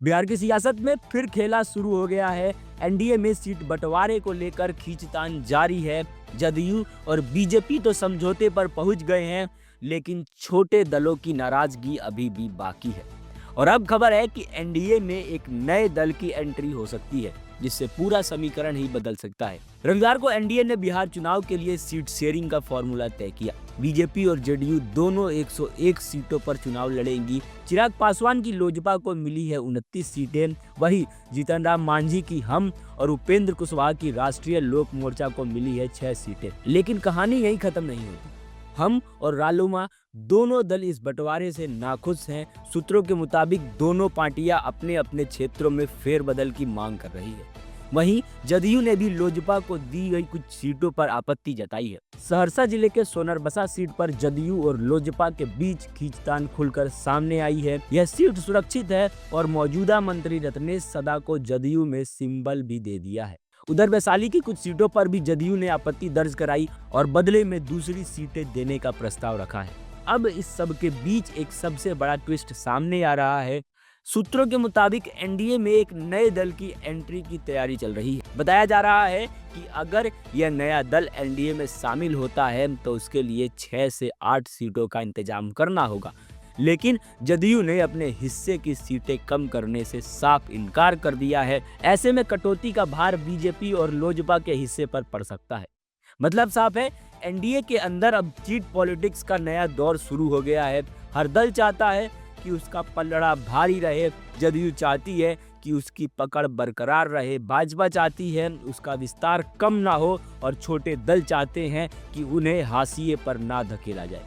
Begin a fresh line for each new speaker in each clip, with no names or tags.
बिहार की सियासत में फिर खेला शुरू हो गया है। एनडीए में सीट बंटवारे को लेकर खींचतान जारी है। जदयू और बीजेपी तो समझौते पर पहुंच गए हैं, लेकिन छोटे दलों की नाराजगी अभी भी बाकी है। और अब खबर है कि एनडीए में एक नए दल की एंट्री हो सकती है, जिससे पूरा समीकरण ही बदल सकता है। रविवार को एनडीए ने बिहार चुनाव के लिए सीट शेयरिंग का फॉर्मूला तय किया। बीजेपी और जेडीयू दोनों 101 सीटों पर चुनाव लड़ेंगी। चिराग पासवान की लोजपा को मिली है 29 सीटें, वहीं जीतन राम मांझी की हम और उपेंद्र कुशवाहा की राष्ट्रीय लोक मोर्चा को मिली है 6 सीटें। लेकिन कहानी यही खत्म नहीं होती। हम और रालोमा दोनों दल इस बंटवारे से नाखुश हैं। सूत्रों के मुताबिक दोनों पार्टियां अपने अपने क्षेत्रों में फेरबदल की मांग कर रही है। वहीं जदयू ने भी लोजपा को दी गई कुछ सीटों पर आपत्ति जताई है। सहरसा जिले के सोनरबसा सीट पर जदयू और लोजपा के बीच खींचतान खुलकर सामने आई है। यह सीट सुरक्षित है और मौजूदा मंत्री रत्नेश सदा को जदयू में सिंबल भी दे दिया है। उधर वैशाली की कुछ सीटों पर भी जदयू ने आपत्ति दर्ज कराई और बदले में दूसरी सीटें देने का प्रस्ताव रखा है। अब इस सब के बीच एक सबसे बड़ा ट्विस्ट सामने आ रहा है। सूत्रों के मुताबिक एनडीए में एक नए दल की एंट्री की तैयारी चल रही है। बताया जा रहा है कि अगर यह नया दल एनडीए में शामिल होता है तो उसके लिए 6 से 8 सीटों का इंतजाम करना होगा। लेकिन जदयू ने अपने हिस्से की सीटें कम करने से साफ इनकार कर दिया है। ऐसे में कटौती का भार बीजेपी और लोजपा के हिस्से पर पड़ सकता है। मतलब साफ है, एनडीए के अंदर अब चीट पॉलिटिक्स का नया दौर शुरू हो गया है। हर दल चाहता है कि उसका पलड़ा भारी रहे। जदयू चाहती है कि उसकी पकड़ बरकरार रहे, भाजपा चाहती है उसका विस्तार कम ना हो और छोटे दल चाहते हैं कि उन्हें हाशिए पर ना धकेला जाए।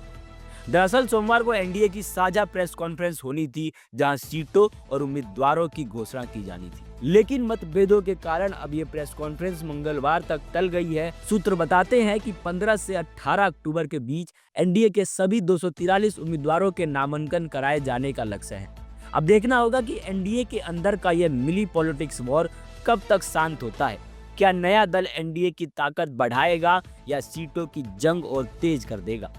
दरअसल सोमवार को एनडीए की साझा प्रेस कॉन्फ्रेंस होनी थी, जहां सीटों और उम्मीदवारों की घोषणा की जानी थी। लेकिन मतभेदों के कारण अब ये प्रेस कॉन्फ्रेंस मंगलवार तक टल गई है। सूत्र बताते हैं कि 15 से 18 अक्टूबर के बीच एनडीए के सभी 243 उम्मीदवारों के नामांकन कराए जाने का लक्ष्य है। अब देखना होगा कि एनडीए के अंदर का यह मिली पॉलिटिक्स वॉर कब तक शांत होता है। क्या नया दल एनडीए की ताकत बढ़ाएगा या सीटों की जंग और तेज कर देगा?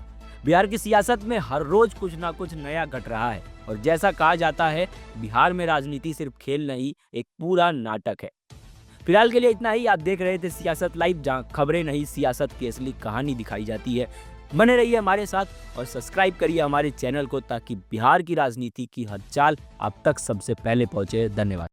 बिहार की सियासत में हर रोज कुछ ना कुछ नया घट रहा है और जैसा कहा जाता है, बिहार में राजनीति सिर्फ खेल नहीं, एक पूरा नाटक है। फिलहाल के लिए इतना ही। आप देख रहे थे सियासत लाइव, जहां खबरें नहीं, सियासत की असली कहानी दिखाई जाती है। बने रहिए हमारे साथ और सब्सक्राइब करिए हमारे चैनल को, ताकि बिहार की राजनीति की हर चाल आप तक सबसे पहले पहुंचे। धन्यवाद।